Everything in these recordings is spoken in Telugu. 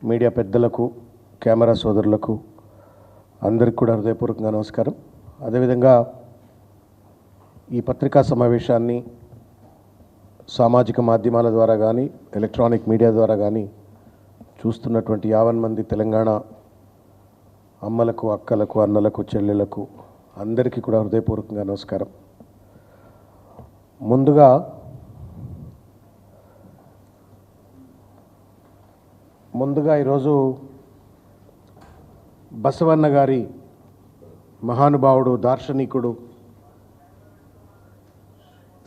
మీడియా పెద్దలకు, కెమెరా సోదరులకు అందరికీ కూడా హృదయపూర్వకంగా నమస్కారం. అదేవిధంగా ఈ పత్రికా సమావేశాన్ని సామాజిక మాధ్యమాల ద్వారా కానీ ఎలక్ట్రానిక్ మీడియా ద్వారా కానీ చూస్తున్నటువంటి 50 మంది తెలంగాణ అమ్మలకు, అక్కలకు, అన్నలకు, చెల్లెలకు అందరికీ కూడా హృదయపూర్వకంగా నమస్కారం. ముందుగా ఈరోజు బసవన్న గారి మహానుభావుడు, దార్శనికుడు,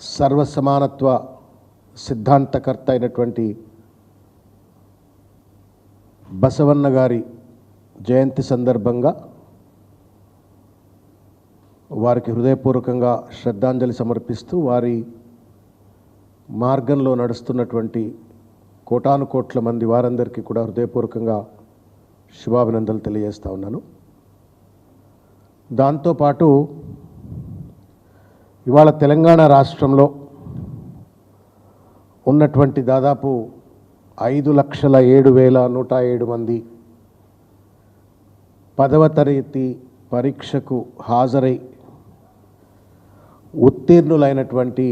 సర్వసమానత్వ సిద్ధాంతకర్త అయినటువంటి బసవన్న గారి జయంతి సందర్భంగా వారికి హృదయపూర్వకంగా శ్రద్ధాంజలి సమర్పిస్తూ వారి మార్గంలో నడుస్తున్నటువంటి కోటాను కోట్ల మంది వారందరికీ కూడా హృదయపూర్వకంగా శుభాభినందనలు తెలియజేస్తా ఉన్నాను. దాంతోపాటు ఇవాళ తెలంగాణ రాష్ట్రంలో ఉన్నటువంటి దాదాపు 5,07,107 మంది 10వ తరగతి పరీక్షకు హాజరై ఉత్తీర్ణులైనటువంటి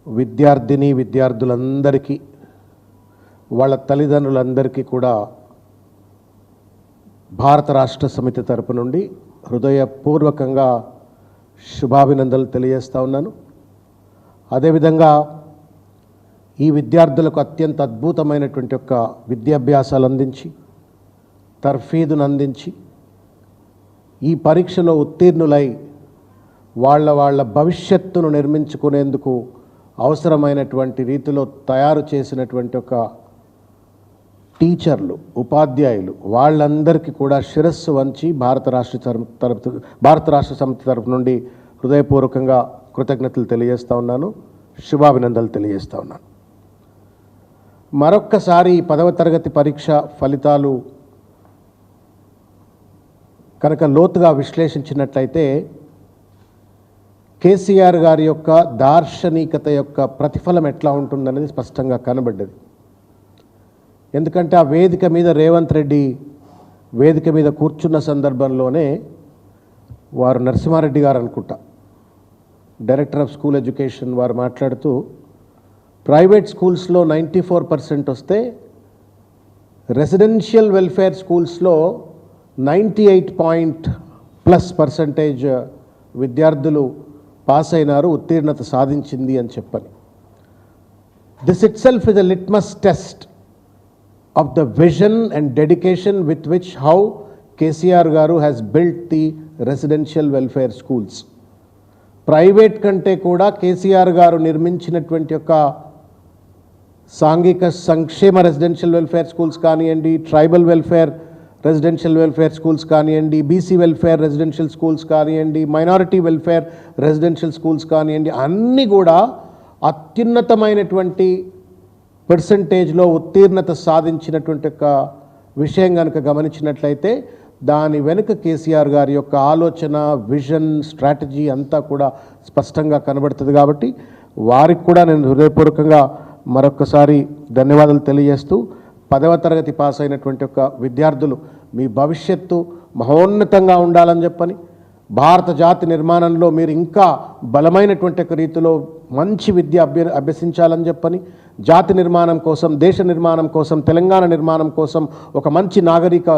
విద్యార్థులందరికీ, వాళ్ళ తల్లిదండ్రులందరికీ కూడా భారత రాష్ట్ర సమితి తరపు నుండి హృదయపూర్వకంగా శుభాభినందనలు తెలియజేస్తా ఉన్నాను. అదేవిధంగా ఈ విద్యార్థులకు అత్యంత అద్భుతమైనటువంటి ఒక విద్యాభ్యాసాలు అందించి, తర్ఫీదును అందించి, ఈ పరీక్షలో ఉత్తీర్ణులై వాళ్ళ భవిష్యత్తును నిర్మించుకునేందుకు అవసరమైనటువంటి రీతిలో తయారు చేసినటువంటి ఒక టీచర్లు, ఉపాధ్యాయులు, వాళ్ళందరికీ కూడా శిరస్సు వంచి భారత రాష్ట్ర సమితి తరపు నుండి హృదయపూర్వకంగా కృతజ్ఞతలు తెలియజేస్తూ ఉన్నాను, శుభాభినందనలు తెలియజేస్తూ ఉన్నాను. మరొక్కసారి 10వ తరగతి పరీక్ష ఫలితాలు కనుక లోతుగా విశ్లేషించినట్లయితే కేసీఆర్ గారి యొక్క దార్శనికత యొక్క ప్రతిఫలం ఎట్లా ఉంటుందనేది స్పష్టంగా కనబడ్డది. ఎందుకంటే ఆ వేదిక మీద రేవంత్ రెడ్డి వేదిక మీద కూర్చున్న సందర్భంలోనే వారు నరసింహారెడ్డి గారు అనుకుంటా, డైరెక్టర్ ఆఫ్ స్కూల్ ఎడ్యుకేషన్, వారు మాట్లాడుతూ ప్రైవేట్ స్కూల్స్లో 94% వస్తే రెసిడెన్షియల్ వెల్ఫేర్ స్కూల్స్లో 98% విద్యార్థులు పాస్ అయినారు, ఉత్తీర్ణత సాధించింది అని చెప్పని. This itself is a litmus test of the vision and dedication with which how KCR గారు has built the residential welfare schools. Private కంటే కూడా కేసీఆర్ గారు నిర్మించినటువంటి యొక్క సాంఘిక సంక్షేమ రెసిడెన్షియల్ వెల్ఫేర్ స్కూల్స్ కానివ్వండి, tribal welfare residential welfare schools కానివ్వండి, బీసీ వెల్ఫేర్ రెసిడెన్షియల్ స్కూల్స్ కానివ్వండి, మైనారిటీ వెల్ఫేర్ రెసిడెన్షియల్ స్కూల్స్ కానివ్వండి, అన్నీ కూడా అత్యున్నతమైనటువంటి పర్సంటేజ్లో ఉత్తీర్ణత సాధించినటువంటి ఒక విషయం కనుక గమనించినట్లయితే దాని వెనుక కేసీఆర్ గారి యొక్క ఆలోచన, విజన్, స్ట్రాటజీ అంతా కూడా స్పష్టంగా కనబడుతుంది. కాబట్టి వారికి కూడా నేను హృదయపూర్వకంగా మరొకసారి ధన్యవాదాలు తెలియజేస్తూ, 10వ తరగతి పాస్ అయినటువంటి ఒక విద్యార్థులు మీ భవిష్యత్తు మహోన్నతంగా ఉండాలని చెప్పని, భారత జాతి నిర్మాణంలో మీరు ఇంకా బలమైనటువంటి ఒక రీతిలో మంచి విద్య అభ్యసించాలని చెప్పని, జాతి నిర్మాణం కోసం, దేశ నిర్మాణం కోసం, తెలంగాణ నిర్మాణం కోసం ఒక మంచి నాగరిక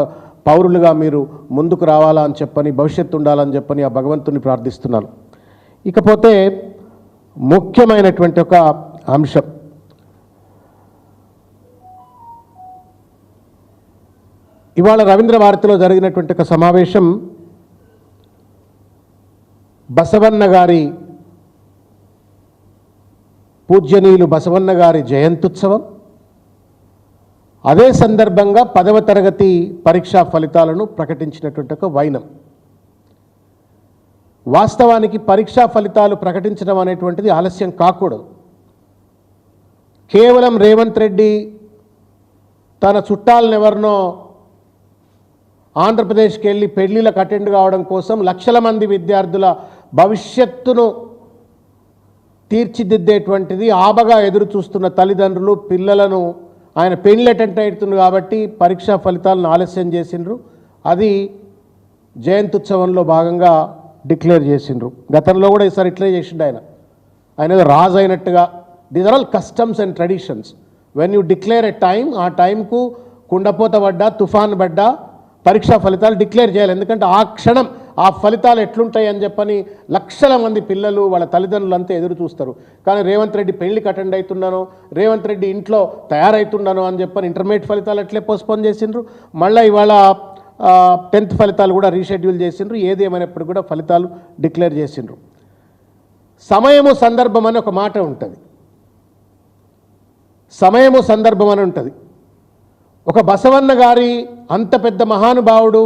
పౌరులుగా మీరు ముందుకు రావాలా అని చెప్పని, భవిష్యత్తు ఉండాలని చెప్పని ఆ భగవంతుని ప్రార్థిస్తున్నాను. ఇకపోతే ముఖ్యమైనటువంటి ఒక అంశం, ఇవాళ రవీంద్ర భారతిలో జరిగినటువంటి ఒక సమావేశం బసవన్న గారి, పూజ్యనీయులు బసవన్న గారి జయంత్యుత్సవం. అదే సందర్భంగా 10వ తరగతి పరీక్షా ఫలితాలను ప్రకటించినటువంటి ఒక వైనం. వాస్తవానికి పరీక్షా ఫలితాలు ప్రకటించడం అనేటువంటిది ఆలస్యం కాకూడదు. కేవలం రేవంత్ రెడ్డి తన చుట్టాలను ఎవరినో ఆంధ్రప్రదేశ్కి వెళ్ళి పెళ్లిలకు అటెండ్ కావడం కోసం లక్షల మంది విద్యార్థుల భవిష్యత్తును తీర్చిదిద్దేటువంటిది ఆబగా ఎదురు చూస్తున్న తల్లిదండ్రులు, పిల్లలను ఆయన పెయిన్ అటెంప్ట్ అవుతుంది కాబట్టి పరీక్షా ఫలితాలను ఆలస్యం చేసిండ్రు. అది జయంతి ఉత్సవంలో భాగంగా డిక్లేర్ చేసిండ్రు. గతంలో కూడా ఈసారి ఇట్లే చేసిండు ఆయన ఏదో రాజు అయినట్టుగా. These are all customs and traditions. When you declare a time, ఆ టైంకు కుండపోత పడ్డా, తుఫాన్ పడ్డా పరీక్షా ఫలితాలు డిక్లేర్ చేయాలి. ఎందుకంటే ఆ క్షణం ఆ ఫలితాలు ఎట్లుంటాయి అని చెప్పని లక్షల మంది పిల్లలు వాళ్ళ తల్లిదండ్రులంతా ఎదురు చూస్తారు. కానీ రేవంత్ రెడ్డి పెళ్లికి అటెండ్ అవుతున్నాను, రేవంత్ రెడ్డి ఇంట్లో తయారవుతున్నాను అని చెప్పని ఇంటర్మీడియట్ ఫలితాలు అట్లే పోస్ట్పోన్ చేసిండ్రు. మళ్ళీ ఇవాళ 10th ఫలితాలు కూడా రీషెడ్యూల్ చేసిండ్రు. ఏది ఏమైనప్పుడు కూడా ఫలితాలు డిక్లేర్ చేసిండ్రు. సమయము సందర్భం అని ఒక మాట ఉంటుంది. సమయము సందర్భం అని ఉంటుంది. ఒక బసవన్న గారి అంత పెద్ద మహానుభావుడు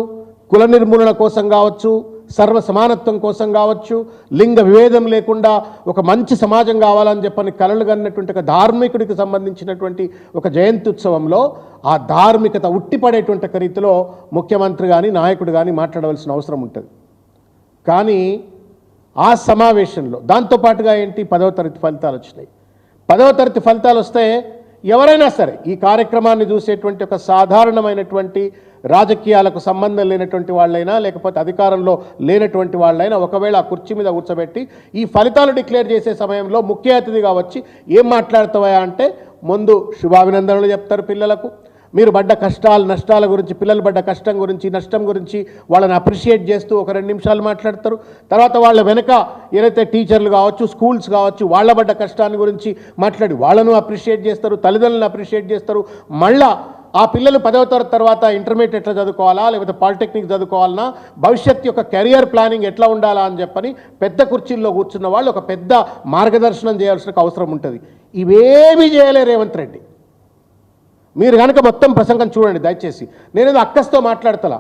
కుల నిర్మూలన కోసం కావచ్చు, సర్వ సమానత్వం కోసం కావచ్చు, లింగ విభేదం లేకుండా ఒక మంచి సమాజం కావాలని చెప్పని కలలు కన్నటువంటి ఒక ధార్మికుడికి సంబంధించినటువంటి ఒక జయంతి ఉత్సవంలో ఆ ధార్మికత ఉట్టిపడేటువంటి ఒక రీతిలో ముఖ్యమంత్రి కానీ నాయకుడు కానీ మాట్లాడవలసిన అవసరం ఉంటుంది. కానీ ఆ సమావేశంలో దాంతోపాటుగా ఏంటి 10వ తరగతి ఫలితాలు వచ్చినాయి. 10వ తరగతి ఫలితాలు వస్తే ఎవరైనా సరే ఈ కార్యక్రమాన్ని చూసేటువంటి ఒక సాధారణమైనటువంటి రాజకీయాలకు సంబంధం లేనటువంటి వాళ్ళైనా లేకపోతే అధికారంలో లేనటువంటి వాళ్ళైనా ఒకవేళ ఆ కుర్చీ మీద కూర్చోబెట్టి ఈ ఫలితాలు డిక్లేర్ చేసే సమయంలో ముఖ్య అతిథిగా వచ్చి ఏం మాట్లాడుతావా అంటే ముందు శుభాభినందనలు చెప్తారు పిల్లలకు. మీరు పడ్డ కష్టాలు నష్టాల గురించి, పిల్లలు పడ్డ కష్టం గురించి నష్టం గురించి వాళ్ళని అప్రిషియేట్ చేస్తూ ఒక 2 నిమిషాలు మాట్లాడతారు. తర్వాత వాళ్ళ వెనక ఏదైతే టీచర్లు కావచ్చు, స్కూల్స్ కావచ్చు, వాళ్ళ పడ్డ కష్టాన్ని గురించి మాట్లాడి వాళ్ళను అప్రిషియేట్ చేస్తారు, తల్లిదండ్రులను అప్రిషియేట్ చేస్తారు. మళ్ళా ఆ పిల్లలు 10వ తరగతి తర్వాత ఇంటర్మీడియట్ ఎట్లా చదువుకోవాలా, లేకపోతే పాలిటెక్నిక్ చదువుకోవాలన్నా, భవిష్యత్తు యొక్క కెరియర్ ప్లానింగ్ ఎట్లా ఉండాలా అని చెప్పని పెద్ద కుర్చీల్లో కూర్చున్న వాళ్ళు ఒక పెద్ద మార్గదర్శనం చేయాల్సిన అవసరం ఉంటుంది. ఇవేమీ చేయలే రేవంత్ రెడ్డి. మీరు కనుక మొత్తం ప్రసంగం చూడండి దయచేసి. నేనేదో అక్కస్తో మాట్లాడతలా.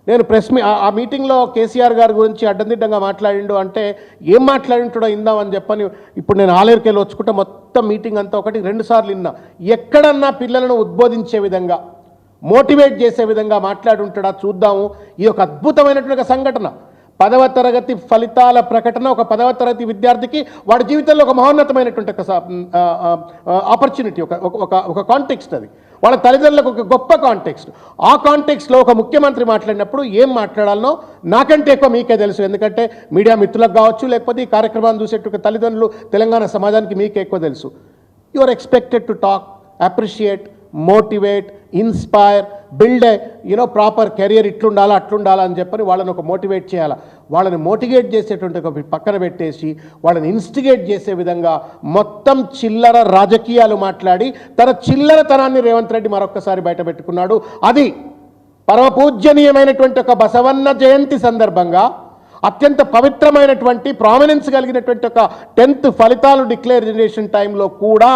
నేను ఆ మీటింగ్లో కేసీఆర్ గారి గురించి అడ్డందిడ్డంగా మాట్లాడిండు అంటే ఏం మాట్లాడింటాడో ఇందామని చెప్పని ఇప్పుడు నేను ఆలేరుకెళ్ళి వచ్చుకుంటే మొత్తం మీటింగ్ అంతా 1-2 సార్లు విన్నా. ఎక్కడన్నా పిల్లలను ఉద్బోధించే విధంగా, మోటివేట్ చేసే విధంగా మాట్లాడి ఉంటాడా చూద్దాము. ఇది ఒక అద్భుతమైనటువంటి సంఘటన. 10వ తరగతి ఫలితాల ప్రకటన ఒక 10వ తరగతి విద్యార్థికి వాడి జీవితంలో ఒక మహోన్నతమైనటువంటి ఒక ఆపర్చునిటీ, ఒక కాంటెక్స్ట్. అది వాళ్ళ తల్లిదండ్రులకు ఒక గొప్ప కాంటెక్స్ట్. ఆ కాంటెక్స్ట్లో ఒక ముఖ్యమంత్రి మాట్లాడినప్పుడు ఏం మాట్లాడాలనో నాకంటే ఎక్కువ మీకే తెలుసు. ఎందుకంటే మీడియా మిత్రులకు కావచ్చు, లేకపోతే ఈ కార్యక్రమాన్ని చూసేటువంటి తల్లిదండ్రులు తెలంగాణ సమాజానికి మీకే ఎక్కువ తెలుసు. You are expected to talk, appreciate, motivate, inspire, build a proper career, ఇట్లుండాలా అట్లుండాలా అని చెప్పని వాళ్ళని ఒక మోటివేట్ చేయాలి. వాళ్ళని మోటివేట్ చేసేటువంటి ఒక పక్కన పెట్టేసి వాళ్ళని ఇన్స్టిగేట్ చేసే విధంగా మొత్తం చిల్లర రాజకీయాలు మాట్లాడి తన చిల్లరతనాన్ని రేవంత్ రెడ్డి మరొక్కసారి బయట పెట్టుకున్నాడు. అది పరమపూజ్యనీయమైనటువంటి ఒక బసవన్న జయంతి సందర్భంగా అత్యంత పవిత్రమైనటువంటి ప్రామినెన్స్ కలిగినటువంటి ఒక 10th ఫలితాలు డిక్లేరేషన్ టైంలో కూడా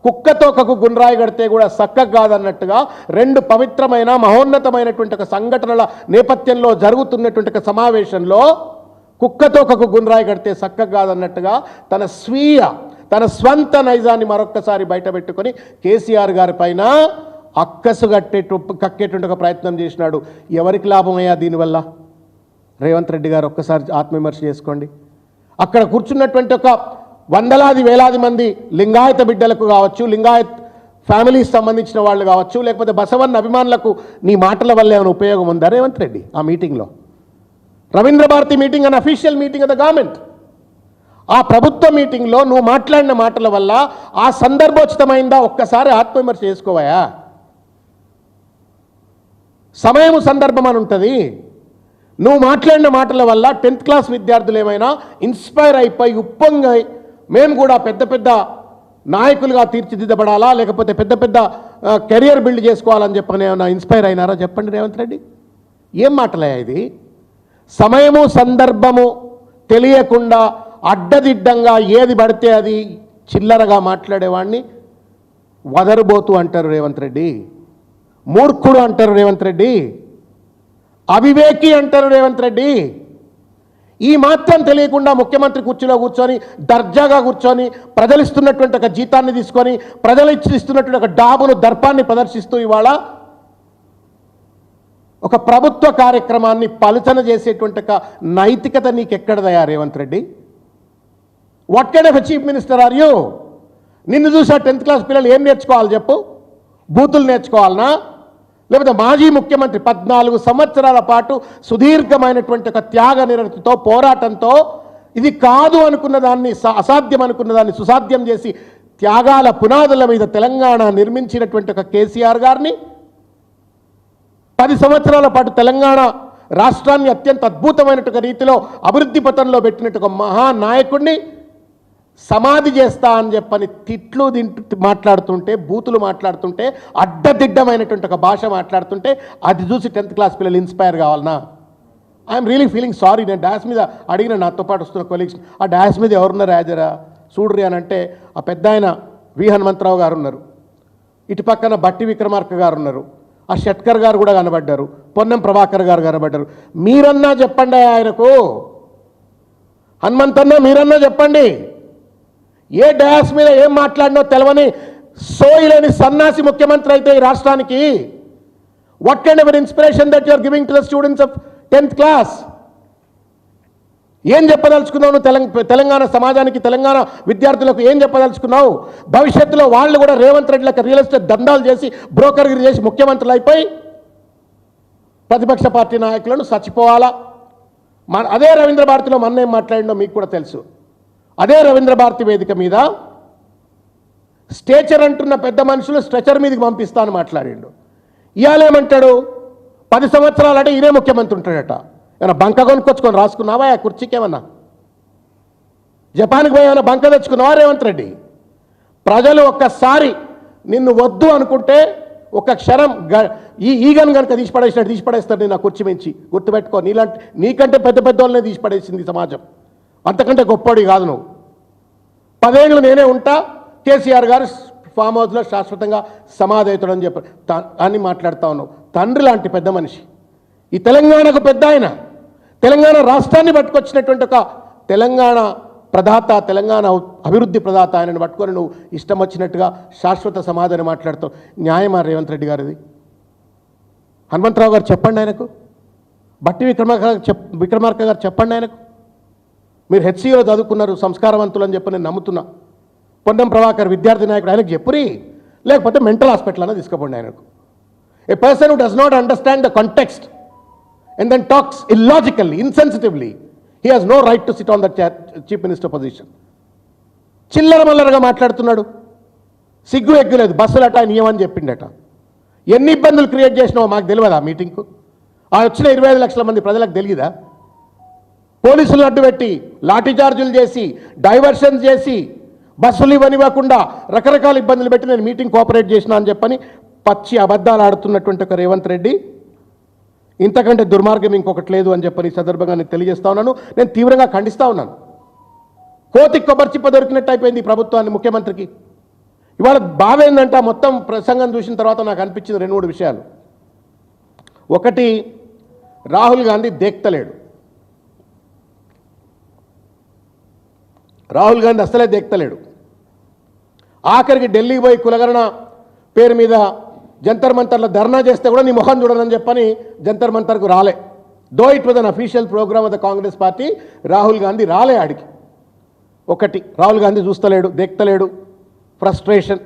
కుక్కతోకకు గుండ్రాయి కడితే కూడా సక్కగా కాదన్నట్టుగా 2 పవిత్రమైన మహోన్నతమైనటువంటి ఒక సంఘటనల నేపథ్యంలో జరుగుతున్నటువంటి ఒక సమావేశంలో కుక్కతోకకు గుండ్రాయి కడితే సక్కగా కాదన్నట్టుగా తన స్వంత నైజాన్ని మరొక్కసారి బయట పెట్టుకొని కేసీఆర్ గారి పైన అక్కసు కక్కేటువంటి ఒక ప్రయత్నం చేసినాడు. ఎవరికి లాభమయ్యా దీనివల్ల? రేవంత్ రెడ్డి గారు ఒక్కసారి ఆత్మవిమర్శ చేసుకోండి. అక్కడ కూర్చున్నటువంటి ఒక వందలాది వేలాది మంది లింగాయత బిడ్డలకు కావచ్చు, లింగాయత్ ఫ్యామిలీకి సంబంధించిన వాళ్ళు కావచ్చు, లేకపోతే బసవన్న అభిమానులకు నీ మాటల వల్ల ఏమైనా ఉపయోగం ఉందా రేవంత్ రెడ్డి? ఆ మీటింగ్లో Ravindra Bharathi meeting unofficial meeting of the government, ఆ ప్రభుత్వ మీటింగ్లో నువ్వు మాట్లాడిన మాటల వల్ల ఆ సందర్భోచితమైందా? ఒక్కసారి ఆత్మవిమర్శ చేసుకోవాయా? సమయము సందర్భం అని ఉంటుంది. నువ్వు మాట్లాడిన మాటల వల్ల 10th క్లాస్ విద్యార్థులు ఏమైనా ఇన్స్పైర్ అయిపోయి ఉప్పొంగై మేము కూడా పెద్ద పెద్ద నాయకులుగా తీర్చిదిద్దబడాలా, లేకపోతే పెద్ద పెద్ద కెరియర్ బిల్డ్ చేసుకోవాలని చెప్పని ఏమైనా ఇన్స్పైర్ అయినారా? చెప్పండి రేవంత్ రెడ్డి. ఏం మాటలయ్యా ఇది? సమయము సందర్భము తెలియకుండా అడ్డదిడ్డంగా ఏది పడితే అది చిల్లరగా మాట్లాడేవాడిని వదరుబోతు అంటారు రేవంత్ రెడ్డి, మూర్ఖుడు అంటారు రేవంత్ రెడ్డి, అవివేకి అంటారు రేవంత్ రెడ్డి. ఈ మాత్రం తెలియకుండా ముఖ్యమంత్రి కుర్చీలో కూర్చొని దర్జాగా కూర్చొని ప్రజలు ఇస్తున్నటువంటి ఒక జీతాన్ని తీసుకొని ప్రజలు ఇస్తున్నటువంటి ఒక డాబును దర్పాన్ని ప్రదర్శిస్తూ ఇవాళ ఒక ప్రభుత్వ కార్యక్రమాన్ని పలుచన చేసేటువంటి ఒక నైతికత నీకెక్కడదయా Revanth Reddy? What kind of chief minister are you? నిన్ను చూసా 10th క్లాస్ పిల్లలు ఏం నేర్చుకోవాలి చెప్పు? బూతులు నేర్చుకోవాలనా? లేకపోతే మాజీ ముఖ్యమంత్రి 14 సంవత్సరాల పాటు సుదీర్ఘమైనటువంటి ఒక త్యాగ నిరతితో పోరాటంతో ఇది కాదు అనుకున్న దాన్ని, అసాధ్యం అనుకున్న దాన్ని సుసాధ్యం చేసి త్యాగాల పునాదుల మీద తెలంగాణ నిర్మించినటువంటి ఒక కేసీఆర్ గారిని 10 సంవత్సరాల పాటు తెలంగాణ రాష్ట్రాన్ని అత్యంత అద్భుతమైనటువంటి రీతిలో అభివృద్ధి పథంలో పెట్టినట్టు ఒక మహానాయకుడిని సమాధి చేస్తా అని చెప్పని తిట్లు మాట్లాడుతుంటే, బూతులు మాట్లాడుతుంటే, అడ్డదిడ్డమైనటువంటి ఒక భాష మాట్లాడుతుంటే అది చూసి 10th క్లాస్ పిల్లలు ఇన్స్పైర్ కావాలనా? I'm really feeling sorry. నేను డాష్ మీద అడిగిన నాతో పాటు వస్తున్న కొలీగ్స్, ఆ డాష్ మీద ఎవరున్నారు రాజరా చూడ్రి అని అంటే ఆ పెద్ద ఆయన వి హనుమంతరావు గారు ఉన్నారు, ఇటు పక్కన బట్టి విక్రమార్క గారు ఉన్నారు, ఆ షట్కర్ గారు కూడా కనబడ్డారు, పొన్నం ప్రభాకర్ గారు కనబడ్డారు. మీరన్నా చెప్పండి ఆయనకు, హనుమంతన్న మీరన్నా చెప్పండి. ఏ డాష్ మీద ఏం మాట్లాడినో తెలవని సోయిలేని సన్నాసి ముఖ్యమంత్రి అయితే ఈ రాష్ట్రానికి what kind of inspiration that you are giving to the students of 10th class? ఏం చెప్పదలుచుకున్నావు తెలంగాణ సమాజానికి, తెలంగాణ విద్యార్థులకు ఏం చెప్పదలుచుకున్నావు? భవిష్యత్తులో వాళ్ళు కూడా రేవంత్ రెడ్డి లెక్క రియల్ ఎస్టేట్ దందాలు చేసి బ్రోకర్గిరి చేసి ముఖ్యమంత్రులు అయిపోయి ప్రతిపక్ష పార్టీ నాయకులను చచ్చిపోవాలా? అదే రవీంద్ర భారతిలో మొన్న ఏం మాట్లాడిందో మీకు కూడా తెలుసు. అదే రవీంద్ర భారతి వేదిక మీద స్టేచర్ అంటున్న పెద్ద మనుషులు స్ట్రెచర్ మీదకి పంపిస్తాను మాట్లాడిండు. ఇవాళేమంటాడు? 10 సంవత్సరాలు అంటే ఈయనే ముఖ్యమంత్రి ఉంటాడట. ఏమన్నా బంక కొనుక్కొచ్చుకొని రాసుకున్నావా ఆ కుర్చీకి? ఏమన్నా జపాన్కి పోయి ఏమైనా బంక తెచ్చుకున్నావా రేవంత్ రెడ్డి? ప్రజలు ఒక్కసారి నిన్ను వద్దు అనుకుంటే ఒక క్షణం ఈగను కనుక తీసిపడేస్తాడు నేను ఆ కుర్చీ మించి. గుర్తుపెట్టుకో, నీకంటే పెద్ద పెద్ద వాళ్ళనే తీసిపడేసింది సమాజం. అంతకంటే గొప్పవాడి కాదు నువ్వు. 10 ఏళ్ళు నేనే ఉంటా, కేసీఆర్ గారు ఫామ్ హౌస్లో శాశ్వతంగా సమాధి అవుతాడని చెప్పి అని మాట్లాడుతూ ఉన్నావు. తండ్రి లాంటి పెద్ద మనిషి, ఈ తెలంగాణకు పెద్ద ఆయన, తెలంగాణ రాష్ట్రాన్ని పట్టుకొచ్చినటువంటి ఒక తెలంగాణ ప్రదాత, తెలంగాణ అభివృద్ధి ప్రదాత ఆయనను పట్టుకొని నువ్వు ఇష్టం వచ్చినట్టుగా శాశ్వత సమాధిని మాట్లాడుతావు. న్యాయమా రేవంత్ రెడ్డి గారిది? హనుమంతరావు గారు చెప్పండి ఆయనకు, బట్టి విక్రమార్క గారు చెప్పండి ఆయనకు. మీరు హెచ్సిలో చదువుకున్నారు, సంస్కారవంతులు అని చెప్పి నేను నమ్ముతున్నా. పొన్నం ప్రభాకర్ విద్యార్థి నాయకుడు, ఆయనకు చెప్పురి, లేకపోతే మెంటల్ హాస్పిటల్ అన్న తీసుకోండి ఆయనకు. A person who does not understand the context and then talks illogically, insensitively, he has no right to sit on that chief minister position. చిల్లర మల్లరగా మాట్లాడుతున్నాడు, సిగ్గు ఎగ్గులేదు. బస్సులట నియమని చెప్పిండట. ఎన్ని ఇబ్బందులు క్రియేట్ చేసినావో మాకు తెలియదా? మీటింగ్కు ఆ వచ్చిన 25 లక్షల మంది ప్రజలకు తెలియదా? పోలీసులు అడ్డుపెట్టి లాఠీ చార్జీలు చేసి డైవర్షన్ చేసి బస్సులు ఇవ్వనివ్వకుండా రకరకాల ఇబ్బందులు పెట్టి నేను మీటింగ్ కోఆపరేట్ చేసినా అని చెప్పని పచ్చి అబద్ధాలు ఆడుతున్నటువంటి ఒక రేవంత్ రెడ్డి, ఇంతకంటే దుర్మార్గం ఇంకొకటి లేదు అని చెప్పని ఈ సందర్భంగా నేను తెలియజేస్తా ఉన్నాను. నేను తీవ్రంగా ఖండిస్తూ ఉన్నాను. కోతికి కొబ్బరి చిప్ప దొరికినట్టు అయిపోయింది ఈ ప్రభుత్వాన్ని, ముఖ్యమంత్రికి. ఇవాళ బాధ ఏంటంటే మొత్తం ప్రసంగం చూసిన తర్వాత నాకు అనిపించింది 2-3 విషయాలు. ఒకటి, రాహుల్ గాంధీ దేక్తలేడు. రాహుల్ గాంధీ అసలే దేక్తలేడు. ఆఖరికి ఢిల్లీకి పోయి కులగరణ పేరు మీద జంతర్ మంతర్లో ధర్నా చేస్తే కూడా నీ ముఖం చూడనని చెప్పని జంతర్ మంతర్కు రాలే. Though it was unofficial program of the Congress party, Rahul Gandhi రాలే ఆడికి. ఒకటి, రాహుల్ గాంధీ చూస్తలేడు, దేక్తలేడు, ఫ్రస్ట్రేషన్.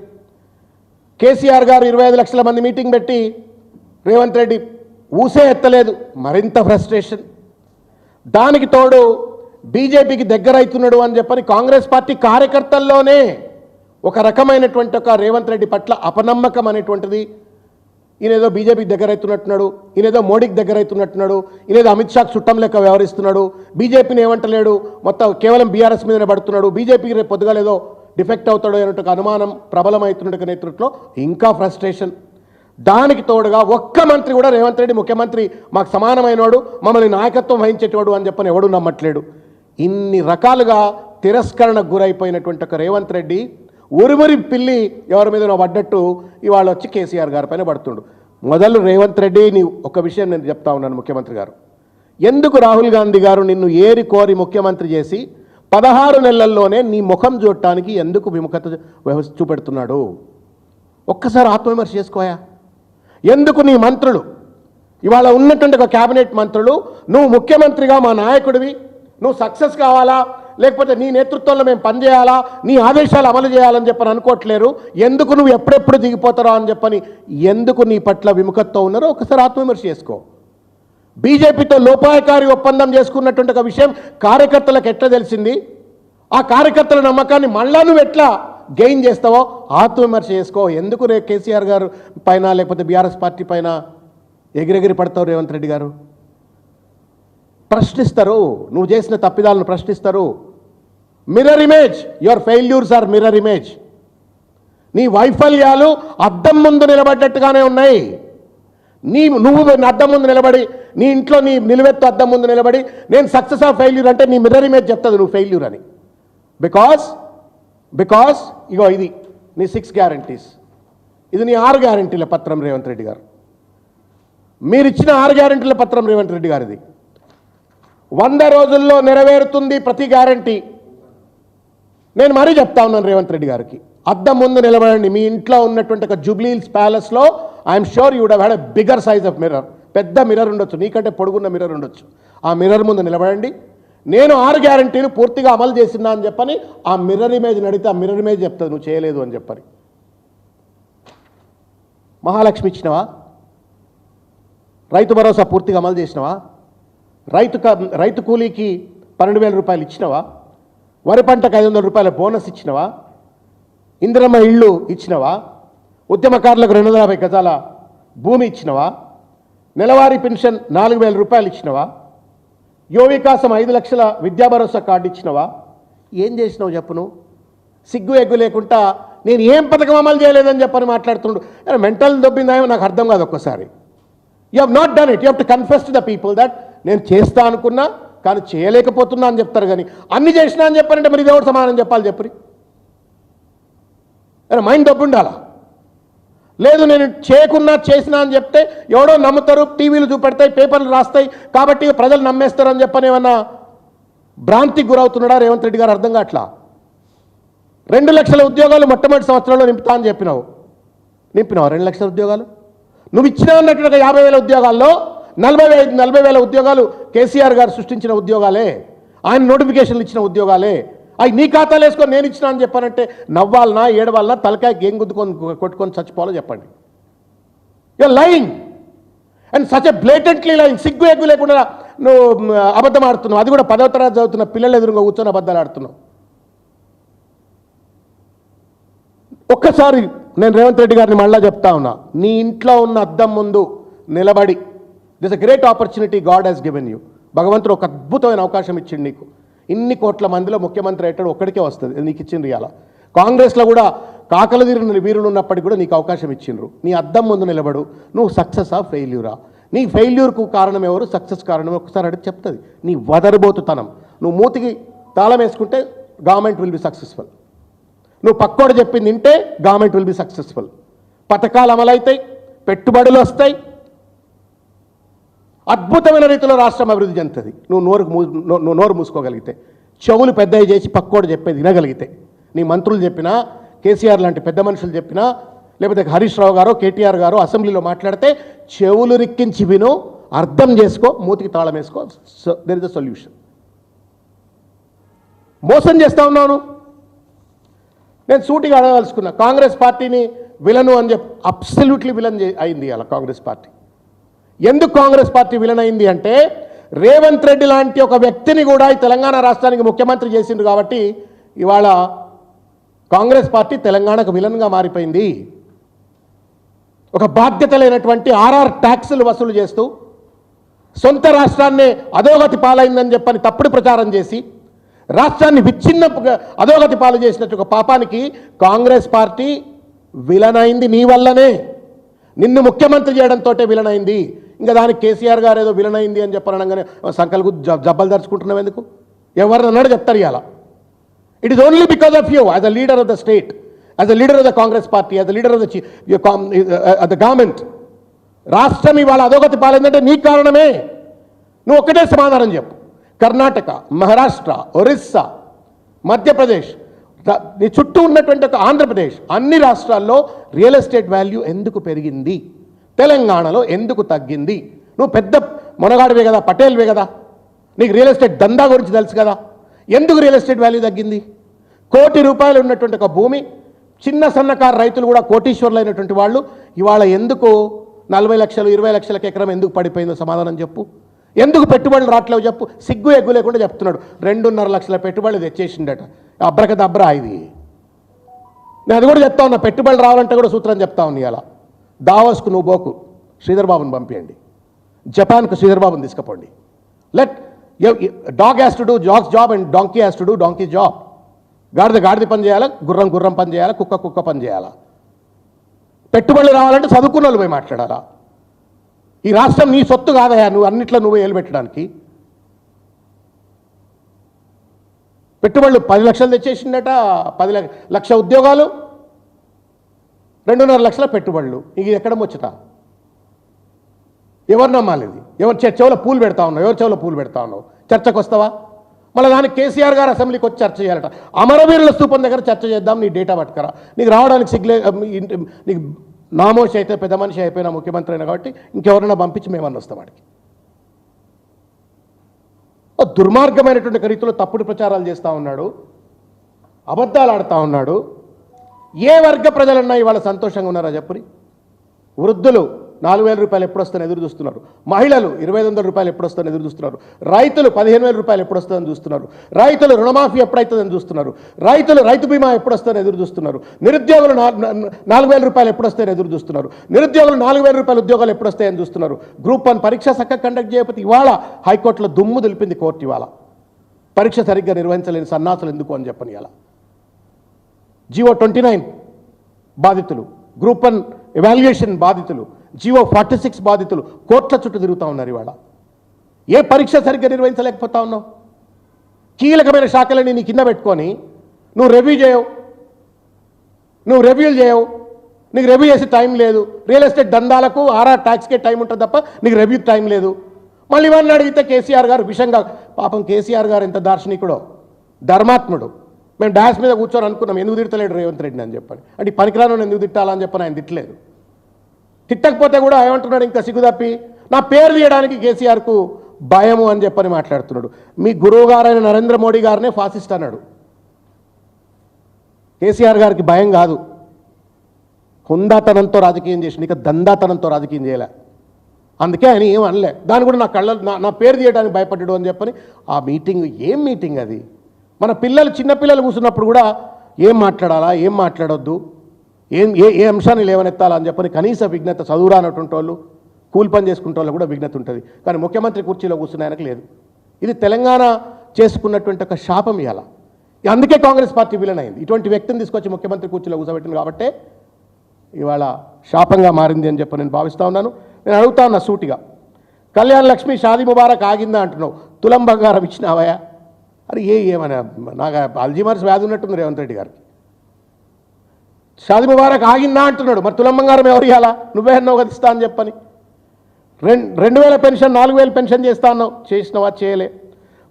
కేసీఆర్ గారు 25 లక్షల మంది మీటింగ్ పెట్టి రేవంత్ రెడ్డి ఊసే ఎత్తలేదు, మరింత ఫ్రస్ట్రేషన్. దానికి తోడు బీజేపీకి దగ్గర అవుతున్నాడు అని చెప్పని కాంగ్రెస్ పార్టీ కార్యకర్తల్లోనే ఒక రకమైనటువంటి ఒక రేవంత్ రెడ్డి పట్ల అపనమ్మకం అనేటువంటిది. ఈయనేదో బీజేపీకి దగ్గర అవుతున్నట్టున్నాడు, ఈయనేదో మోడీకి దగ్గర అవుతున్నట్టున్నాడు, ఈయనేదో అమిత్ షాకు చుట్టం లెక్క వ్యవహరిస్తున్నాడు, బీజేపీని ఏమంటలేడు, మొత్తం కేవలం బీఆర్ఎస్ మీదనే పడుతున్నాడు, బీజేపీకి రేపు పొద్దుగాలేదో డిఫెక్ట్ అవుతాడు అనేటువంటి అనుమానం ప్రబలమవుతున్నట్టు నేతృత్వంలో ఇంకా ఫ్రస్ట్రేషన్. దానికి తోడుగా ఒక్క మంత్రి కూడా రేవంత్ రెడ్డి ముఖ్యమంత్రి మాకు సమానమైనవాడు, మమ్మల్ని నాయకత్వం వహించేటవాడు అని చెప్పని ఎవడు నమ్మట్లేడు. ఇన్ని రకాలుగా తిరస్కరణకు గురైపోయినటువంటి ఒక రేవంత్ రెడ్డి ఉరిమురి పిల్లి ఎవరి మీద పడ్డట్టు ఇవాళ వచ్చి కేసీఆర్ గారి పైన పడుతుండు. మొదలు రేవంత్ రెడ్డి, నీ ఒక విషయం నేను చెప్తా ఉన్నాను ముఖ్యమంత్రి గారు, ఎందుకు రాహుల్ గాంధీ గారు నిన్ను ఏరి కోరి ముఖ్యమంత్రి చేసి 16 నెలల్లోనే నీ ముఖం చూడటానికి ఎందుకు విముఖత చూపెడుతున్నాడు? ఒక్కసారి ఆత్మవిమర్శ చేసుకోయా. ఎందుకు నీ మంత్రులు ఇవాళ ఉన్నటువంటి ఒక క్యాబినెట్ మంత్రులు, నువ్వు ముఖ్యమంత్రిగా మా నాయకుడివి, నువ్వు సక్సెస్ కావాలా, లేకపోతే నీ నేతృత్వంలో మేము పనిచేయాలా, నీ ఆదేశాలు అమలు చేయాలని చెప్పని అనుకోవట్లేరు. ఎందుకు నువ్వు ఎప్పుడెప్పుడు దిగిపోతారో అని చెప్పని ఎందుకు నీ పట్ల విముఖతతో ఉన్నారో ఒకసారి ఆత్మవిమర్శ చేసుకో. బీజేపీతో లోపాయకారి ఒప్పందం చేసుకున్నటువంటి ఒక విషయం కార్యకర్తలకు ఎట్లా తెలిసింది? ఆ కార్యకర్తల నమ్మకాన్ని మళ్ళా నువ్వు ఎట్లా గెయిన్ చేస్తావో ఆత్మవిమర్శ చేసుకో. ఎందుకు కేసీఆర్ గారు పైన లేకపోతే బీఆర్ఎస్ పార్టీ పైన ఎగిరెగిరి పడతావు? రేవంత్ రెడ్డి గారు ప్రశ్నిస్తారు, నువ్వు చేసిన తప్పిదాలను ప్రశ్నిస్తారు. Mirror image, your failures are mirror image. నీ వైఫల్యాలు అద్దం ముందు నిలబడ్డట్టుగానే ఉన్నాయి. నువ్వు అద్దం ముందు నిలబడి, నీ ఇంట్లో నీ నిలువెత్తు అద్దం ముందు నిలబడి నేను సక్సెస్ ఆఫ్ ఫెయిల్యూర్ అంటే నీ మిర్రర్ ఇమేజ్ చెప్తుంది నువ్వు ఫెయిల్యూర్ అని. బికాస్ ఇగో ఇది నీ 6 గ్యారంటీస్, ఇది నీ 6 గ్యారంటీల పత్రం రేవంత్ రెడ్డి గారు. మీరు ఇచ్చిన 6 గ్యారంటీల పత్రం రేవంత్ రెడ్డి గారిది. 100 రోజుల్లో నెరవేరుతుంది ప్రతి గ్యారంటీ. నేను మరీ చెప్తా ఉన్నాను రేవంత్ రెడ్డి గారికి, అద్దం ముందు నిలబడండి. మీ ఇంట్లో ఉన్నటువంటి ఒక జూబ్లీహిల్స్ ప్యాలెస్లో I'm sure you would have had a bigger size of mirror. పెద్ద మిర్రర్ ఉండొచ్చు, నీకంటే పొడుగున్న మిర్రర్ ఉండొచ్చు. ఆ మిర్రర్ ముందు నిలబడండి. నేను 6 గ్యారంటీలు పూర్తిగా అమలు చేసినా అని చెప్పని ఆ మిర్రర్ ఇమేజ్ నడితే ఆ మిర్రర్ ఇమేజ్ చెప్తుంది నువ్వు చేయలేదు అని చెప్పని. మహాలక్ష్మి ఇచ్చినవా? రైతు భరోసా పూర్తిగా అమలు చేసినవా? రైతు కూలీకి 12,000 రూపాయలు ఇచ్చినవా? వరి పంటకు 500 రూపాయల బోనస్ ఇచ్చినవా? ఇందిరమ్మ ఇళ్ళు ఇచ్చినవా? ఉద్యమకారులకు 250 గజాల భూమి ఇచ్చినవా? నెలవారీ పెన్షన్ 4,000 రూపాయలు ఇచ్చినవా? యువ వికాసం 5 లక్షల విద్యా భరోసా కార్డు ఇచ్చినవా? ఏం చేసినావు చెప్పు నువ్వు? సిగ్గు ఎగ్గు లేకుండా నేను ఏం పథకం అమలు చేయలేదని చెప్పని మాట్లాడుతుండు. మెంటల్ దొబ్బిందామో నాకు అర్థం కాదు. ఒక్కసారి you have not done it. You have to confess to the people that నేను చేస్తా అనుకున్నా కానీ చేయలేకపోతున్నా అని చెప్తారు. కానీ అన్ని చేసినా అని చెప్పారంటే మరి ఇది ఎవరు సమానం చెప్పాలి చెప్పరి? మైండ్ దొబ్బి ఉండాలా? లేదు నేను చేయకున్నా చేసినా అని చెప్తే ఎవడో నమ్ముతారు, టీవీలు చూపెడతాయి, పేపర్లు రాస్తాయి కాబట్టి ప్రజలు నమ్మేస్తారు అని చెప్పని ఏమన్నా భ్రాంతికి గురవుతున్నాడా రేవంత్ రెడ్డి గారు? అర్థం కావట్లా. 2 లక్షల ఉద్యోగాలు మొట్టమొదటి సంవత్సరంలో నింపుతా అని చెప్పినావు. నింపినావు 2 లక్షల ఉద్యోగాలు? నువ్వు ఇచ్చినా అన్నట్టుగా 50,000 ఉద్యోగాల్లో 40,000 ఉద్యోగాలు కేసీఆర్ గారు సృష్టించిన ఉద్యోగాలే, ఆయన నోటిఫికేషన్లు ఇచ్చిన ఉద్యోగాలే. అవి నీ ఖాతాలు వేసుకొని నేను ఇచ్చినా అని చెప్పానంటే నవ్వాలనా ఏడవాలనా తలకాయకి ఏం కొట్టుకొని చచ్చిపోవాలో చెప్పండి. You're lying and such a blatantly lying. సిగ్గు ఎగ్గు లేకుండా నువ్వు అబద్ధం ఆడుతున్నావు. అది కూడా 10వ తరగతి చదువుతున్న పిల్లలు ఎదురుగా కూర్చొని అబద్ధాలు ఆడుతున్నావు. ఒక్కసారి నేను రేవంత్ రెడ్డి గారిని మళ్ళా చెప్తా ఉన్నా, నీ ఇంట్లో ఉన్న అద్దం ముందు నిలబడి, this a great opportunity God has given you. భగవంతుడు ఒక అద్భుతమైన అవకాశం ఇచ్చిండు నీకు. ఇన్ని కోట్ల మందిలో ముఖ్యమంత్రి అయ్యేటాడు ఒక్కడికే వస్తుంది, నీకు ఇచ్చిండ్రు. ఇవాళ కాంగ్రెస్లో కూడా కాకలు తీరిన వీరులు ఉన్నప్పటికీ కూడా నీకు అవకాశం ఇచ్చిండ్రు. నీ అద్దం ముందు నిలబడు. నువ్వు సక్సెసా ఫెయిల్యూరా? నీ ఫెయిల్యూర్కు కారణం ఎవరు, సక్సెస్ కారణం ఒకసారి అడిగి చెప్తుంది. నీ వదరబోతుతనం. నువ్వు మూతికి తాళం వేసుకుంటే గవర్నమెంట్ విల్ బి సక్సెస్ఫుల్. నువ్వు పక్కోడు చెప్పింది వింటే గవర్నమెంట్ విల్ బి సక్సెస్ఫుల్. పథకాలు అమలవుతాయి, పెట్టుబడులు వస్తాయి, అద్భుతమైన రీతిలో రాష్ట్రం అభివృద్ధి చెందుతుంది. నువ్వు నోరు మూసుకోగలిగితే, చెవులు పెద్దవి చేసి పక్కోడు చెప్పేది వినగలిగితే. నీ మంత్రులు చెప్పినా, కేసీఆర్ లాంటి పెద్ద మనుషులు చెప్పినా, లేకపోతే హరీష్ రావు గారు, కేటీఆర్ గారు అసెంబ్లీలో మాట్లాడితే చెవులు రిక్కించి విను, అర్థం చేసుకో, మూతికి తాళం వేసుకో. There is a solution. మోసం చేస్తా ఉన్నాను. నేను సూటిగా అడగదలుచుకున్నా, కాంగ్రెస్ పార్టీని విలను అని చెప్పి అబ్సల్యూట్లీ విలన్ అయింది అలా కాంగ్రెస్ పార్టీ. ఎందుకు కాంగ్రెస్ పార్టీ విలన్ అయింది అంటే, రేవంత్ రెడ్డి లాంటి ఒక వ్యక్తిని కూడా ఈ తెలంగాణ రాష్ట్రానికి ముఖ్యమంత్రి చేసిండు కాబట్టి ఇవాళ కాంగ్రెస్ పార్టీ తెలంగాణకు విలన్గా మారిపోయింది. ఒక బాధ్యత లేనటువంటి ఆర్ఆర్ ట్యాక్సులు వసూలు చేస్తూ సొంత రాష్ట్రాన్నే అధోగతి పాలైందని చెప్పని తప్పుడు ప్రచారం చేసి రాష్ట్రాన్ని విచ్ఛిన్న అధోగతి పాలు చేసినట్టు ఒక పాపానికి కాంగ్రెస్ పార్టీ విలన్ అయింది నీ వల్లనే. నిన్ను ముఖ్యమంత్రి చేయడంతో విలన్ అయింది. ఇంకా దానికి కేసీఆర్ గారు ఏదో విలన్ అయింది అని చెప్పనగానే సంకల్కు జబ్బలు దరుచుకుంటున్నావు ఎందుకు? ఎవరిని అన్నాడు చెప్తారు ఇవాళ. It is only because of you as a leader of the state, as a leader of the Congress party, as a leader of the government. రాష్ట్రం ఇవాళ అధోగతి పాలైందంటే నీ కారణమే. నువ్వు ఒక్కటే సమాధానం చెప్పు. కర్ణాటక, మహారాష్ట్ర, ఒరిస్సా, మధ్యప్రదేశ్, నీ చుట్టూ ఉన్నటువంటి ఒక ఆంధ్రప్రదేశ్, అన్ని రాష్ట్రాల్లో రియల్ ఎస్టేట్ వాల్యూ ఎందుకు పెరిగింది? తెలంగాణలో ఎందుకు తగ్గింది? నువ్వు పెద్ద మొనగాడివే కదా, పటేల్వే కదా, నీకు రియల్ ఎస్టేట్ దందా గురించి తెలుసు కదా. ఎందుకు రియల్ ఎస్టేట్ వాల్యూ తగ్గింది? ₹1,00,00,000 ఉన్నటువంటి ఒక భూమి, చిన్న సన్నకారు రైతులు కూడా కోటీశ్వర్లు అయినటువంటి వాళ్ళు ఇవాళ ఎందుకు 40 లక్షలు 20 లక్షలకు ఎకరం ఎందుకు పడిపోయిందో సమాధానం చెప్పు. ఎందుకు పెట్టుబడులు రావట్లేవు చెప్పు. సిగ్గు ఎగ్గు లేకుండా చెప్తున్నాడు. 2.5 లక్షల పెట్టుబడులు తెచ్చేసిండట. అబ్రకదబ్రా ఇది. నేను అది కూడా చెప్తా ఉన్నా. పెట్టుబడులు రావాలంటే కూడా సూత్రం చెప్తా ఉన్నా. ఇలా దావోస్కు నువ్వు పోకు, శ్రీధర్ బాబుని పంపించండి. జపాన్కు శ్రీధర్ బాబుని తీసుకుపోండి. Let dog has to do dogs job and donkey has to do donkey job. గాడిద పని చేయాలా, గుర్రం పని చేయాలా, కుక్క పని చేయాలా. పెట్టుబడులు రావాలంటే చదువుకున్న వాళ్ళు పోయి మాట్లాడాలా. ఈ రాష్ట్రం నీ సొత్తు కాదయా, నువ్వు అన్నిట్లో నువ్వు ఏలు పెట్టడానికి. పెట్టుబడులు 10 లక్షలు తెచ్చేసిందట. 10 లక్ష ఉద్యోగాలు, 2.5 లక్షల పెట్టుబడులు. ఇది ఎక్కడ ముచ్చట? ఎవరు నమ్మాలి ఇది? ఎవరు చెవులో పూలు పెడతా ఉన్నావు? ఎవరు చెవులో పూలు పెడతా ఉన్నావు? చర్చకు వస్తావా? మళ్ళీ దానికి కేసీఆర్ గారు అసెంబ్లీకి వచ్చి చర్చ చేయాలట. అమరవీరుల స్తూపం దగ్గర చర్చ చేద్దాం, నీ డేటా పట్టుకరా. నీకు రావడానికి సిగ్లే, నీకు నామోషి అయితే పెద్ద మనిషి అయిపోయినా ముఖ్యమంత్రి అయినా కాబట్టి ఇంకెవరైనా పంపించి మేమన్నా వస్తాం వాడికి. దుర్మార్గమైనటువంటి రీతిలో తప్పుడు ప్రచారాలు చేస్తూ ఉన్నాడు, అబద్ధాలు ఆడుతూ ఉన్నాడు. ఏ వర్గ ప్రజలన్నా ఇవాళ సంతోషంగా ఉన్నారా చెప్పురి? వృద్ధులు 4,000 రూపాయలు ఎప్పుడు వస్తాయని ఎదురు చూస్తున్నారు. మహిళలు 2,500 రూపాయలు ఎప్పుడు వస్తాయని ఎదురు చూస్తున్నారు. రైతులు 15,000 రూపాయలు ఎప్పుడు వస్తుందని చూస్తున్నారు. రైతులు రుణమాఫీ ఎప్పుడైతుందని చూస్తున్నారు. రైతు బీమా ఎప్పుడు వస్తుందని ఎదురు చూస్తున్నారు. నిరుద్యోగులు 4,000 రూపాయలు ఎప్పుడు వస్తాయని ఎదురు చూస్తున్నారు. నిరుద్యోగులు 4,000 రూపాయల ఉద్యోగాలు ఎప్పుడు వస్తాయని చూస్తున్నారు. గ్రూప్ 1 పరీక్ష చక్కగా కండక్ట్ చేయకపోతే ఇవాళ హైకోర్టులో దుమ్ము దులిపింది కోర్టు. ఇవాళ పరీక్ష సరిగ్గా నిర్వహించలేని సన్నాసులు ఎందుకు అని చెప్పని ఇవాళ జీవో 29 బాధితులు, గ్రూప్ 1 ఎవాల్యుయేషన్ బాధితులు, జీవో 46 బాధితులు కోట్ల చుట్టూ తిరుగుతూ ఉన్నారు. ఇవాళ ఏ పరీక్ష సరిగ్గా నిర్వహించలేకపోతా ఉన్నావు? కీలకమైన శాఖలని నీ కింద పెట్టుకొని నువ్వు రివ్యూలు చేయవు. నీకు రివ్యూ చేసే టైం లేదు. రియల్ ఎస్టేట్ దందాలకు ఆర్ఆర్ ట్యాక్స్కే టైం ఉంటుంది తప్ప నీకు రివ్యూ టైం లేదు. మళ్ళీ ఇవన్నీ అడిగితే కేసీఆర్ గారు విషంగా, పాపం కేసీఆర్ గారు ఎంత దార్శనికుడో, ధర్మాత్ముడు. మేము డాన్స్ మీద కూర్చొని అనుకున్నాం ఎందుకు తిడతలేడు రేవంత్ రెడ్డిని అని చెప్పని. అంటే పనికిరాను ఎందుకు తిట్టాలని చెప్పని ఆయన తిట్టలేదు. తిట్టకపోతే కూడా ఏమంటున్నాడు ఇంకా సిగ్గుదప్పి, నా పేరు తీయడానికి కేసీఆర్కు భయము అని చెప్పని మాట్లాడుతున్నాడు. మీ గురువు గారైన నరేంద్ర మోడీ గారినే ఫాసిస్ట్ అన్నాడు. కేసీఆర్ గారికి భయం కాదు, హుందాతనంతో రాజకీయం చేసి ఇక దందాతనంతో రాజకీయం చేయలే. అందుకే ఆయన ఏం అనలే. దాన్ని కూడా నా పేరు తీయడానికి భయపడ్డాడు అని చెప్పని. ఆ మీటింగ్ ఏం మీటింగ్ అది? మన చిన్నపిల్లలు కూర్చున్నప్పుడు కూడా ఏం మాట్లాడాలా, ఏం మాట్లాడొద్దు, ఏ అంశాన్ని లేవనెత్తాలా అని చెప్పని కనీస విజ్ఞత, చదువురానటువంటి వాళ్ళు, కూలి పని చేసుకుంటే వాళ్ళు కూడా విజ్ఞత ఉంటుంది. కానీ ముఖ్యమంత్రి కుర్చీలో కూర్చున్న ఆయనకు లేదు. ఇది తెలంగాణ చేసుకున్నటువంటి ఒక శాపం ఇవాళ. అందుకే కాంగ్రెస్ పార్టీ విలన్ అయింది. ఇటువంటి వ్యక్తిని తీసుకొచ్చి ముఖ్యమంత్రి కుర్చీలో కూర్చోబెట్టింది కాబట్టే ఇవాళ శాపంగా మారింది అని చెప్పి నేను భావిస్తూ ఉన్నాను. నేను అడుగుతా ఉన్నా సూటిగా, కళ్యాణ్ లక్ష్మి షాదీ ముబారక్ ఆగిందా అంటున్నావు, తులం బంగారం ఇచ్చినావయా? అరే ఏమన్నా నాకు అల్జీమర్స్ వ్యాధి ఉన్నట్టుంది రేవంత్ రెడ్డి గారికి. షాదీ ముబారక్ ఆగిందా అంటున్నాడు, మరి తులం బంగారం ఎవరు ఇవ్వాలా? నువ్వే అన్నావు కదా ఇస్తా అని చెప్పని. 2,000 పెన్షన్ 4,000 పెన్షన్ చేస్తా అన్నావు, చేసినవా? చేయలే.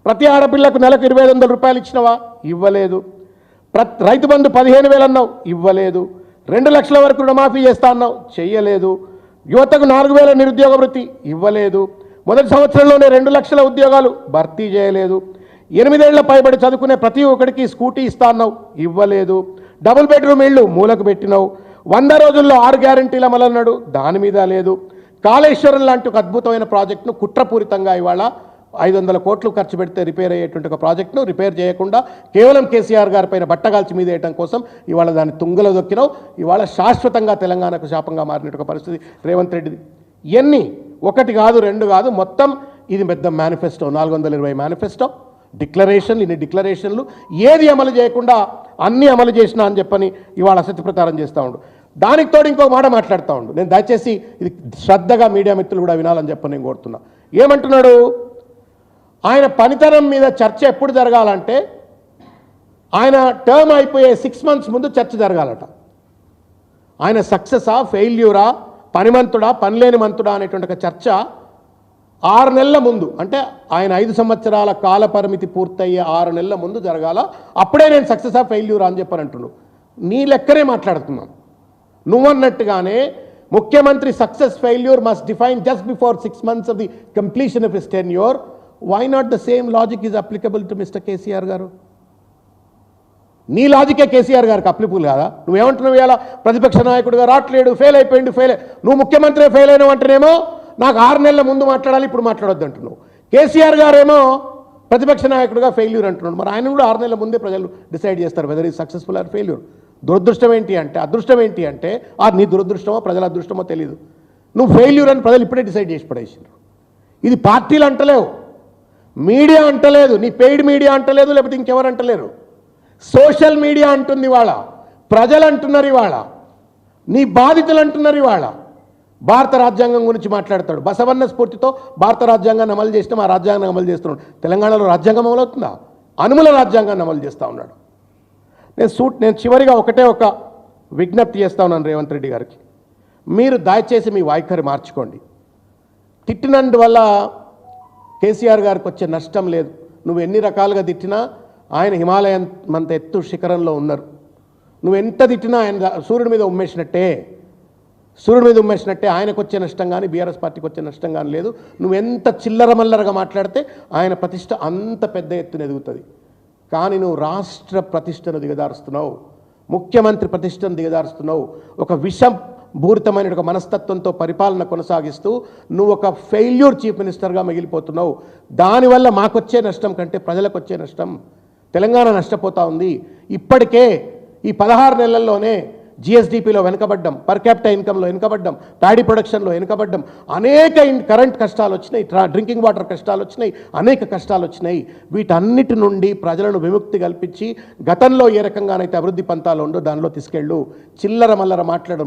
ప్రతి ఆడపిల్లకు నెలకు 2,500 రూపాయలు ఇచ్చినవా? ఇవ్వలేదు. రైతు బంధు 15,000 అన్నావు, ఇవ్వలేదు. 2 లక్షల వరకు రుణమాఫీ చేస్తా అన్నావు, చెయ్యలేదు. యువతకు 4,000 నిరుద్యోగ వృత్తి ఇవ్వలేదు. మొదటి సంవత్సరంలోనే 2 లక్షల ఉద్యోగాలు భర్తీ చేయలేదు. 8 ఏళ్ల పైబడి చదువుకునే ప్రతి ఒక్కడికి స్కూటీ ఇస్తా అన్నావు, ఇవ్వలేదు. డబుల్ బెడ్రూమ్ ఇళ్ళు మూలకు పెట్టినావు. 100 రోజుల్లో 6 గ్యారంటీల అమలన్నాడు, దాని మీద లేదు. కాళేశ్వరం లాంటి ఒక అద్భుతమైన ప్రాజెక్టును కుట్రపూరితంగా ఇవాళ 500 కోట్లు ఖర్చు పెడితే రిపేర్ అయ్యేటువంటి ఒక ప్రాజెక్టును రిపేర్ చేయకుండా కేవలం కేసీఆర్ గారి పైన బట్టగాల్చి మీద వేయడం కోసం ఇవాళ దాన్ని తుంగలో దొక్కినావు. ఇవాళ శాశ్వతంగా తెలంగాణకు శాపంగా మారినట్టు ఒక పరిస్థితి రేవంత్ రెడ్డిది. ఇవన్నీ 1 కాదు 2 కాదు, మొత్తం ఇది పెద్ద మేనిఫెస్టో, 420 మేనిఫెస్టో, డిక్లరేషన్లు, ఇన్ని డిక్లరేషన్లు, ఏది అమలు చేయకుండా అన్నీ అమలు చేసినా అని చెప్పని ఇవాళ అసత్య ప్రచారం చేస్తూ ఉండు. దానికి తోడు ఇంకో మాట మాట్లాడుతూ ఉండు. నేను దయచేసి ఇది శ్రద్ధగా మీడియా మిత్రులు కూడా వినాలని చెప్పని నేను కోరుతున్నా. ఏమంటున్నాడు? ఆయన పనితనం మీద చర్చ ఎప్పుడు జరగాలంటే ఆయన టర్మ్ అయిపోయే 6 months ముందు చర్చ జరగాలట. ఆయన సక్సెసా, ఫెయిల్యూరా, పనిమంతుడా, పనిలేని మంతుడా అనేటువంటి ఒక చర్చ 6 నెలల ముందు, అంటే ఆయన 5 సంవత్సరాల కాల పరిమితి పూర్తయ్యే 6 నెలల ముందు జరగాల. అప్పుడే నేను సక్సెసా, ఫెయిల్యూరా అని చెప్పని అంటున్నాను. నీ లెక్కనే మాట్లాడుతున్నాను. నువ్వన్నట్టుగానే ముఖ్యమంత్రి success failure must define just before 6 months of the completion of his tenure. Why not the same logic is applicable to mister KCR garu? నీ లాజికే కేసీఆర్ గారికి అప్లికబుల్ కాదా? నువ్వేమంటున్నావు? ఇలా ప్రతిపక్ష నాయకుడిగా రావట్లేడు, ఫెయిల్ అయిపోయిండు, నువ్వు ముఖ్యమంత్రి ఫెయిల్ అయినావు అంటేనేమో నాకు 6 నెలల ముందు మాట్లాడాలి, ఇప్పుడు మాట్లాడొద్దు అంటున్నావు. కేసీఆర్ గారేమో ప్రతిపక్ష నాయకుడిగా ఫెయిల్యూర్ అంటున్నాడు. మరి ఆయన కూడా 6 నెలల ముందే ప్రజలు డిసైడ్ చేస్తారు వెదర్ ఈ సక్సెస్ఫుల్ ఆర్ ఫెయిల్యూర్. దురదృష్టం ఏంటి అంటే, అదృష్టం ఏంటి అంటే, నీ దురదృష్టమో ప్రజల అదృష్టమో తెలియదు. నువ్వు ఫెయిల్యూర్ అని ప్రజలు ఇప్పుడే డిసైడ్ చేసి పడేసారు. ఇది పార్టీలు అంటలేవు, మీడియా అంటలేదు, నీ పెయిడ్ మీడియా అంటలేదు, లేకపోతే ఇంకెవరు అంటలేరు. సోషల్ మీడియా అంటుంది ఇవాళ, ప్రజలు అంటున్నారు ఇవాళ, నీ బాధితులు అంటున్నారు ఇవాళ. భారత రాజ్యాంగం గురించి మాట్లాడతాడు. బసవన్న స్ఫూర్తితో భారత రాజ్యాంగాన్ని అమలు చేసినా ఆ రాజ్యాంగాన్ని అమలు చేస్తున్నాడు. తెలంగాణలో రాజ్యాంగం అమలవుతుందా? అనుముల రాజ్యాంగాన్ని అమలు చేస్తూ ఉన్నాడు. నేను చివరిగా ఒక విజ్ఞప్తి చేస్తా ఉన్నాను రేవంత్ రెడ్డి గారికి. మీరు దయచేసి మీ వైఖరి మార్చుకోండి. తిట్టినందువల్ల కేసీఆర్ గారికి వచ్చే నష్టం లేదు. నువ్వు ఎన్ని రకాలుగా తిట్టినా ఆయన హిమాలయం అంత ఎత్తు శిఖరంలో ఉన్నారు. నువ్వు ఎంత తిట్టినా ఆయన సూర్యుడి మీద ఉమ్మేసినట్టే ఆయనకు వచ్చే నష్టం కానీ బీఆర్ఎస్ పార్టీకి వచ్చే నష్టం కానీ లేదు. నువ్వు ఎంత చిల్లరమల్లరగా మాట్లాడితే ఆయన ప్రతిష్ట అంత పెద్ద ఎత్తున ఎదుగుతుంది. కానీ నువ్వు రాష్ట్ర ప్రతిష్టను దిగదారుస్తున్నావు, ముఖ్యమంత్రి ప్రతిష్టను దిగదారుస్తున్నావు. ఒక విషభూరితమైన ఒక మనస్తత్వంతో పరిపాలన కొనసాగిస్తూ నువ్వు ఒక ఫెయిల్యూర్ చీఫ్ మినిస్టర్గా మిగిలిపోతున్నావు. దానివల్ల మాకొచ్చే నష్టం కంటే ప్రజలకు వచ్చే నష్టం, తెలంగాణ నష్టపోతూ ఉంది. ఇప్పటికే ఈ 16 నెలల్లోనే జిఎస్డిపిలో వెనుకబడ్డం, పర్ క్యాపిటల్ ఇన్కంలో వెనుకబడ్డం, ప్యాడీ ప్రొడక్షన్లో వెనుకబడ్డం, అనేక కరెంట్ కష్టాలు వచ్చినాయి, డ్రింకింగ్ వాటర్ కష్టాలు వచ్చినాయి, అనేక కష్టాలు వచ్చినాయి. వీటన్నిటి నుండి ప్రజలను విముక్తి కల్పించి గతంలో ఏ రకంగానైతే అభివృద్ధి పంతాలు ఉండో దానిలో తీసుకెళ్ళు. చిల్లర మల్లర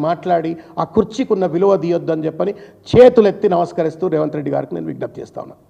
మాట్లాడి ఆ కుర్చీకున్న విలువ తీయొద్దు అని చెప్పని చేతులెత్తి నమస్కరిస్తూ రేవంత్ రెడ్డి గారికి నేను విజ్ఞప్తి చేస్తా ఉన్నాను.